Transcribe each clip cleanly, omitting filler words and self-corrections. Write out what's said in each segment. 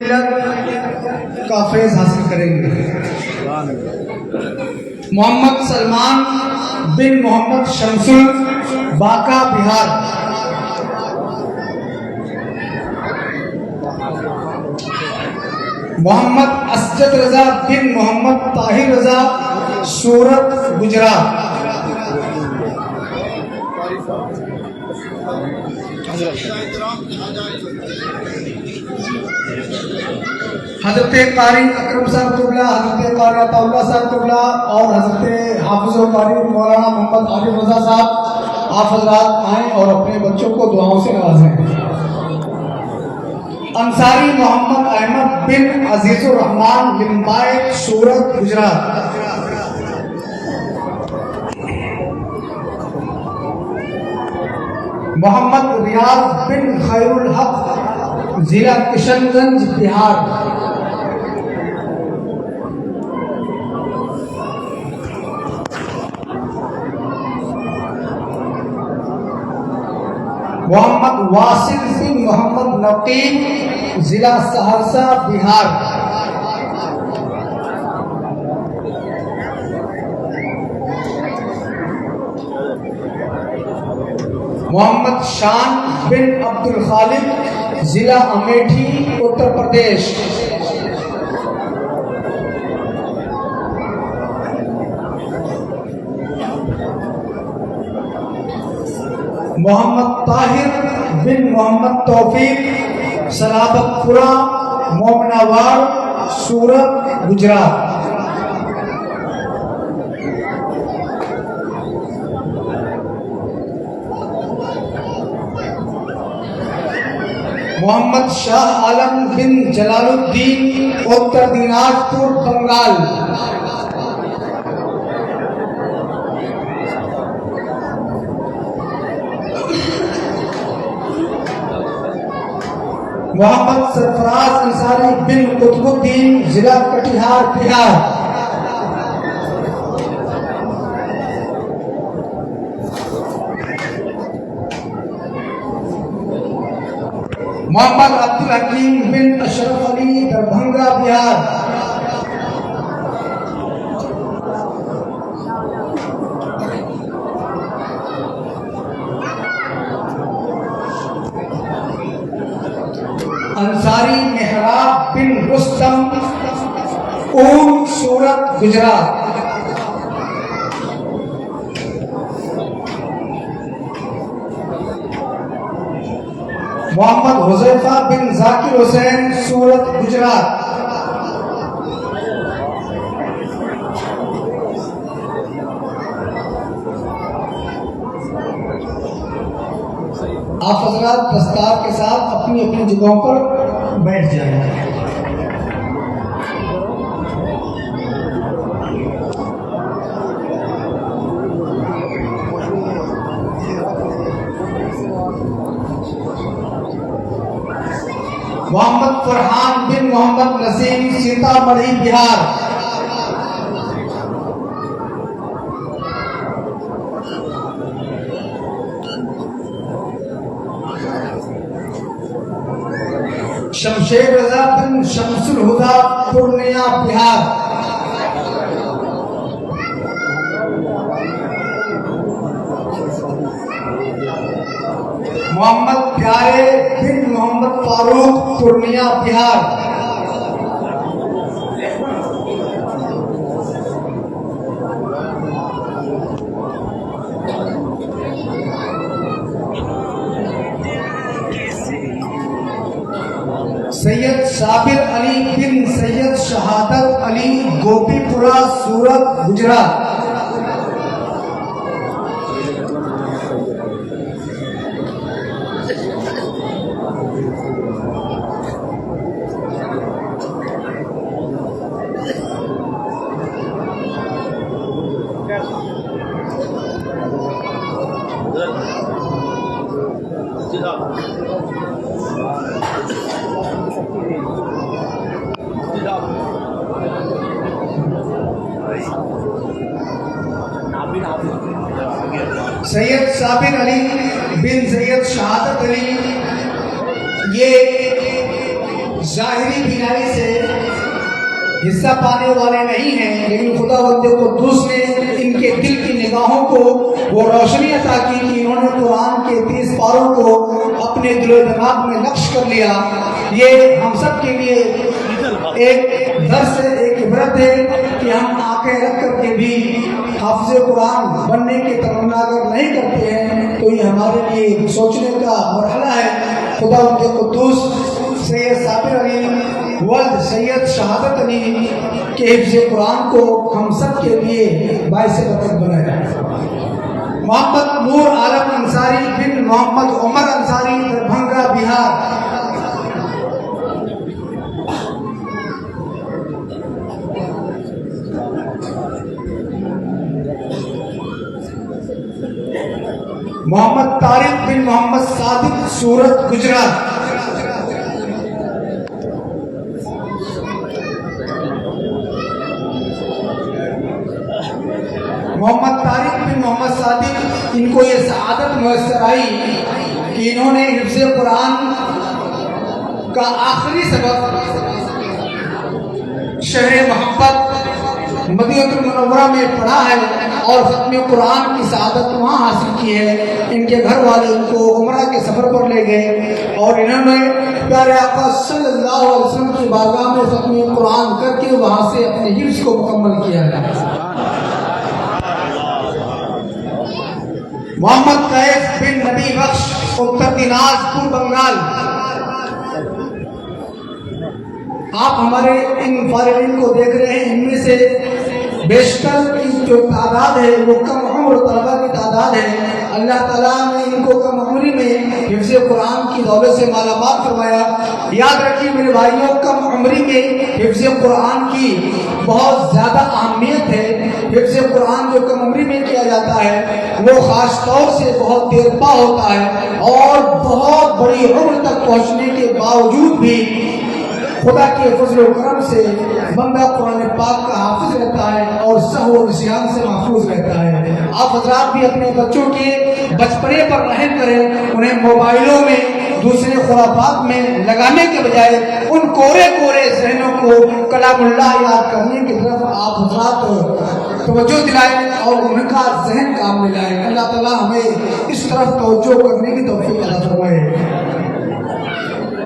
کا فیض حاصل کریں گے۔ محمد سلمان بن محمد شمسل، باقا، بہار۔ محمد اسجد رضا بن محمد طاہر رضا، سورت، گجرات۔ حضرت قاری اکرم صاحب قبلہ، حضرت قاری عطا اللہ صاحب قبلہ اور حضرت حافظ و قاری مولانا محمد عارف رضا صاحب، آپ حضرات آئیں اور اپنے بچوں کو دعاؤں سے نوازیں۔ انصاری محمد احمد بن عزیز الرحمان لمبائے، سورت، گجرات۔ محمد ریاض بن خیر الحق، ضلع کشن گنج، بہار۔ محمد واصل بن محمد نقیب، ضلع سہرسہ، بہار۔ محمد شان بن عبد الخالق، ضلع امیٹھی، اتر پردیش۔ محمد طاہر بن محمد توفیق، سلابت پورہ، مومناوار، سورت، گجرات۔ محمد شاہ عالم بن جلال الدین، اتر دیناج پور، بنگال۔ محمد سرفراز انصاری بن قطب الدین، ضلع کٹیہار، بہار۔ محمد عبد الحکیم بن اشرف علی، دربھنگا، بہار۔ انصاری محراب بن رستم، اون، سورت، گجرات۔ محمد حذیفہ بن ذاکر حسین، سورت، گجرات۔ آپ حضرات دستار کے ساتھ اپنی اپنی جگہوں پر بیٹھ جائیں۔ محمد فرحان بن محمد نسیم، سیتامڑھی، بہار۔ شمشیر رضا بن شمس الہدا، پورنیہ، بہار۔ محمد پیارے بن محمد فاروق، پورنیہ، بہار۔ سید صابر علی بن سید شہادت علی، گوپی پورہ، سورت، گجرات۔ سید صابر علی بن سید شہادت علی، یہ ظاہری بینائی سے حصہ پانے والے نہیں ہیں، لیکن خداوند قدوس نے ان کے دل کی نگاہوں کو وہ روشنی عطا کی کہ انہوں نے قرآن کے 30 پاروں کو اپنے دل و دماغ میں نقش کر لیا۔ یہ ہم سب کے لیے ایک درس ہے، ایک عبرت ہے کہ ہم آنکھیں رکھ کر کے بھی حافظ قرآن بننے کی تمنا اگر نہیں کرتے ہیں تو یہ ہمارے لیے سوچنے کا مرحلہ ہے۔ خداوند قدوس سید صابر علی ولد سید شہادت علی کے حفظ قرآن کو ہم سب کے لیے باعث برکت بنائے۔ محمد نور عالم انصاری بن محمد عمر انصاری، دربھنگا، بہار۔ محمد طارق بن محمد صادق، سورت، گجرات۔ محمد طارق بن محمد صادق، ان کو یہ سعادت میسر آئی کہ انہوں نے حفظ قرآن کا آخری سبق شہر محبت مدینہ المنورہ میں پڑھا ہے اور ختم قرآن کی سعادت وہاں حاصل کی ہے۔ ان کے گھر والے ان کو عمرہ کے سفر پر لے گئے اور انہوں نے پیارے آقا صلی اللہ علیہ وسلم کی بارگاہ میں ختم قرآن کر کے وہاں سے اپنے حفظ کو مکمل کیا ہے۔ محمد قیف بن نبی بخش، اتر دیناجپور، بنگال۔ آپ ہمارے ان فارغین کو دیکھ رہے ہیں، ان میں سے بیشتر کی جو تعداد ہے وہ کم عمر طلبہ کی تعداد ہے۔ اللہ تعالیٰ نے ان کو کم عمری میں حفظ قرآن کی دولت سے مالا مال فرمایا۔ یاد رکھیے میرے بھائیوں، کم عمری میں حفظ قرآن کی بہت زیادہ اہمیت ہے۔ حفظ قرآن جو کم عمری میں کیا جاتا ہے وہ خاص طور سے بہت دیر پا ہوتا ہے اور بہت بڑی عمر تک پہنچنے کے باوجود بھی خدا کے فضل و کرم سے بندہ قرآن پاک کا حافظ رہتا ہے اور سہو و نسیان سے محفوظ رہتا ہے۔ آپ حضرات بھی اپنے بچوں کے بچپنے پر رحم کریں، انہیں موبائلوں میں دوسرے خرافات میں لگانے کے بجائے ان کورے ذہنوں کو کلام اللہ یاد کرنے کی طرف آپ حضرات توجہ دلائیں اور ان کا ذہن کام میں لائیں۔ اللہ تعالیٰ ہمیں اس طرف توجہ کرنے کی توفیق عطا فرمائے۔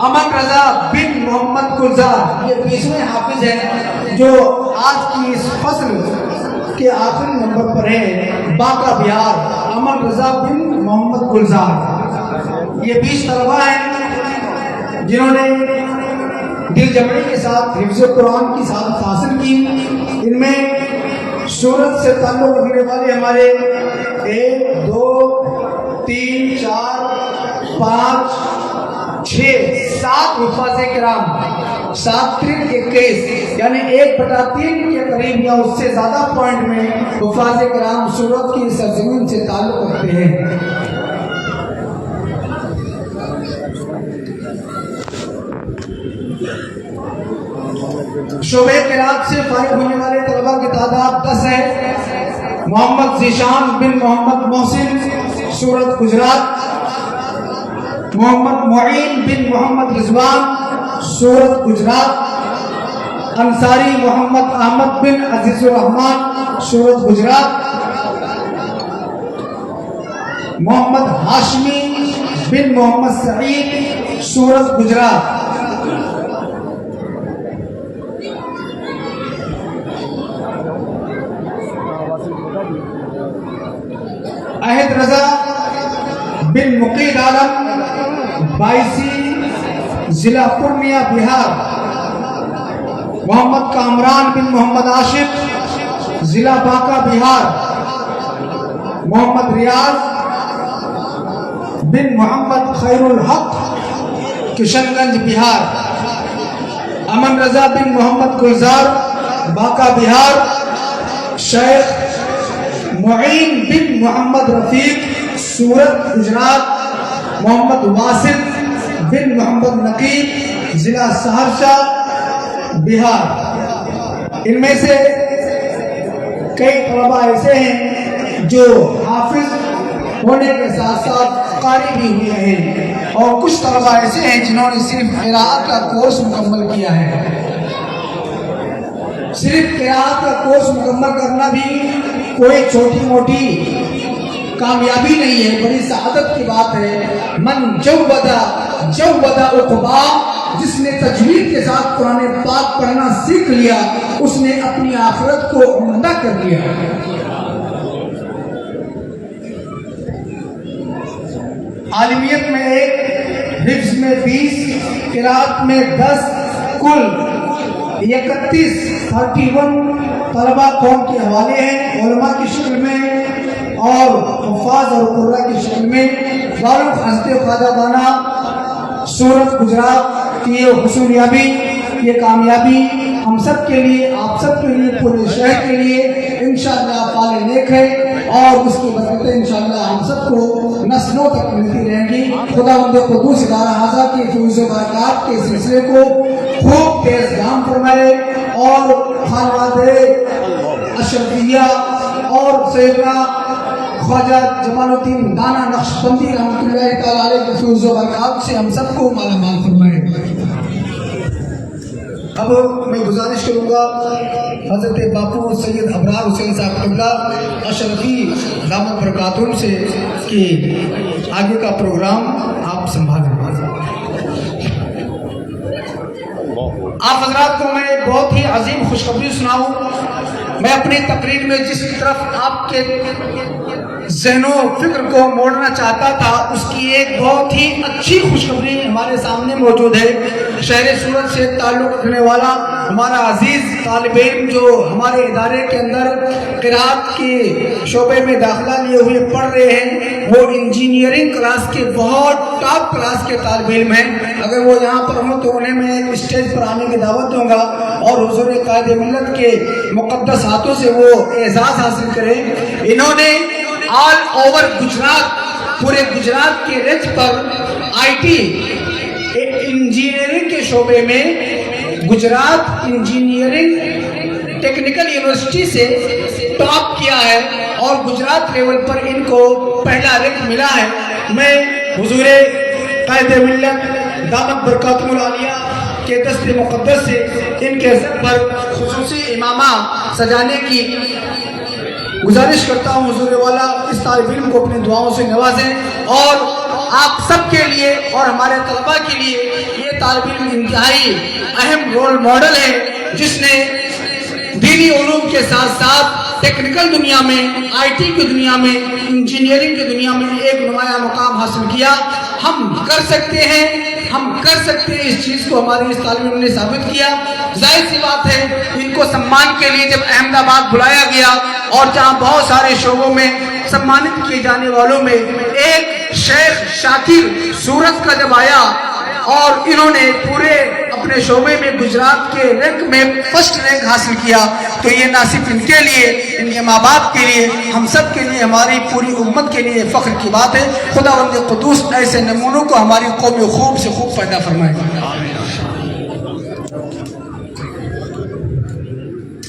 امن رضا بن محمد گلزار، یہ 20ویں حافظ ہیں جو آج کی اس فصل کے آخری نمبر پر ہے، باقا، بہار۔ امن رضا بن محمد گلزار، یہ 20 طلبہ ہیں جنہوں نے دل جمعی کے ساتھ حفظ قرآن کی سعادت حاصل کی۔ ان میں سورت سے تعلق رکھنے والے ہمارے 1 2 3 4 5 6 7 حفاظ کرام، 7 3 21 یعنی 1/3 کے قریب یا اس سے زیادہ پوائنٹ میں حفاظ کرام سورت کی سرزمین سے تعلق رکھتے ہیں۔ شعبہ قرات سے فارغ ہونے والے طلباء کی تعداد 10 ہے۔ محمد ذیشان بن محمد محسن، سورت، گجرات۔ محمد معین بن محمد رضوان، سورت، گجرات۔ انصاری محمد احمد بن عزیز الرحمان، سورت، گجرات۔ محمد ہاشمی بن محمد سعید، سورت، گجرات۔ احد رضا بن مقید عالم، 22 ضلع پورنیہ، بہار۔ محمد کامران بن محمد عاشق، ضلع بانکا، بہار۔ محمد ریاض بن محمد خیر الحق، کشن گنج، بہار۔ امن رضا بن محمد گلزار، بانکا، بہار۔ شیخ معین بن محمد رفیق، سورت، گجرات۔ محمد واسف بن محمد نقیب، ضلع سہرسہ، بہار۔ ان میں سے کئی طلباء ایسے ہیں جو حافظ ہونے کے ساتھ ساتھ قاری بھی ہوئے ہیں۔ اور کچھ طلبہ ایسے ہیں جنہوں نے صرف قراءت کا کورس مکمل کیا ہے. صرف قراءت کا کورس مکمل کرنا بھی کوئی چھوٹی موٹی کامیابی نہیں ہے، بڑی سعادت کی بات ہے. من جود عقبا، جس نے تجوید کے ساتھ قرآن پاک پڑھنا سیکھ لیا، اس نے اپنی آخرت کو عمدہ کر لیا. عالمیت میں 1، حفظ میں 20، قراءت میں 10، کل 31 طلبہ قوم کے حوالے ہیں، علماء کی شکل میں اور حفاظ اور قرہ کی شکل میں. فاروق حضرت خواجہ دانا سورت گجرات کی یہ حصولیابی، یہ کامیابی ہم سب کے لیے، آپ سب کے لیے، پورے شہر کے لیے انشاءاللہ فال نیک ہے، اور اس کی برکتیں انشاءاللہ ہم سب کو نسلوں تک ملتی رہیں گی. خداوند قدوس ادارہ حاضہ کی فیض و برکات کے سلسلے کو خوب تیز گام فرمائے، اور خانوادہ اشرفیہ اور سیدنا خواجہ جمال الدین دانا نقشبندی رحمۃ اللہ تعالیٰ علیہ کے فیض و برکات سے ہم سب کو مالا مال فرمائے. اب میں گزارش کروں گا حضرت باپو سید ابرار حسین صاحب قبلہ اشرفی دامت برکاتہم سے کہ آگے کا پروگرام آپ سنبھالیں. آپ حضرات کو میں بہت ہی عظیم خوشخبری سناؤں. میں اپنی تقریر میں جس طرف آپ کے ذہن و فکر کو موڑنا چاہتا تھا، اس کی ایک بہت ہی اچھی خوشخبری ہمارے سامنے موجود ہے. شہر سورت سے تعلق رکھنے والا ہمارا عزیز طالب علم جو ہمارے ادارے کے اندر قراءت کے شعبے میں داخلہ لیے ہوئے پڑھ رہے ہیں، وہ انجینئرنگ کلاس کے بہت ٹاپ کلاس کے طالب علم ہیں. اگر وہ یہاں پر ہوں تو انہیں میں اسٹیج پر آنے کی دعوت دوں گا، اور حضور قائد ملت کے مقدس ہاتھوں سے وہ اعزاز حاصل کریں. انہوں نے آل اوور گجرات، پورے گجرات کے rich per I T engineering کے شعبے میں گجرات انجینئرنگ ٹیکنیکل یونیورسٹی سے ٹاپ کیا ہے، اور گجرات لیول پر ان کو پہلا رینک ملا ہے. میں حضور قائد ملت دامت برکاتہم العالیہ کے دست مقدس سے ان کے سر پر خصوصی امامہ سجانے کی گزارش کرتا ہوں. حضور والا اس طالب علم کو اپنی دعاؤں سے نوازیں، اور آپ سب کے لیے اور ہمارے طلباء کے لیے یہ طالب علم انتہائی اہم رول ماڈل ہے، جس نے دینی علوم کے ساتھ ساتھ ٹیکنیکل دنیا میں، آئی ٹی کی دنیا میں، انجینئرنگ کی دنیا میں ایک نمایاں مقام حاصل کیا. ہم کر سکتے ہیں، ہم کر سکتے ہیں، اس چیز کو ہمارے اس طالب علم نے ثابت کیا. ظاہر سی بات ہے ان کو سمان کے لیے جب احمد آباد بلایا گیا، اور جہاں بہت سارے شعبوں میں سمانت کیے جانے والوں میں ایک شیخ شاکر سورت کا جب آیا، اور انہوں نے پورے اپنے شعبے میں گجرات کے رینک میں فرسٹ رینک حاصل کیا، تو یہ نہ صرف ان کے لیے، ان کے ماں باپ کے لیے، ہم سب کے لیے، ہماری پوری امت کے لیے فخر کی بات ہے. خداوند قدوس ایسے نمونوں کو ہماری قوم خوب سے خوب پیدا فرمائے.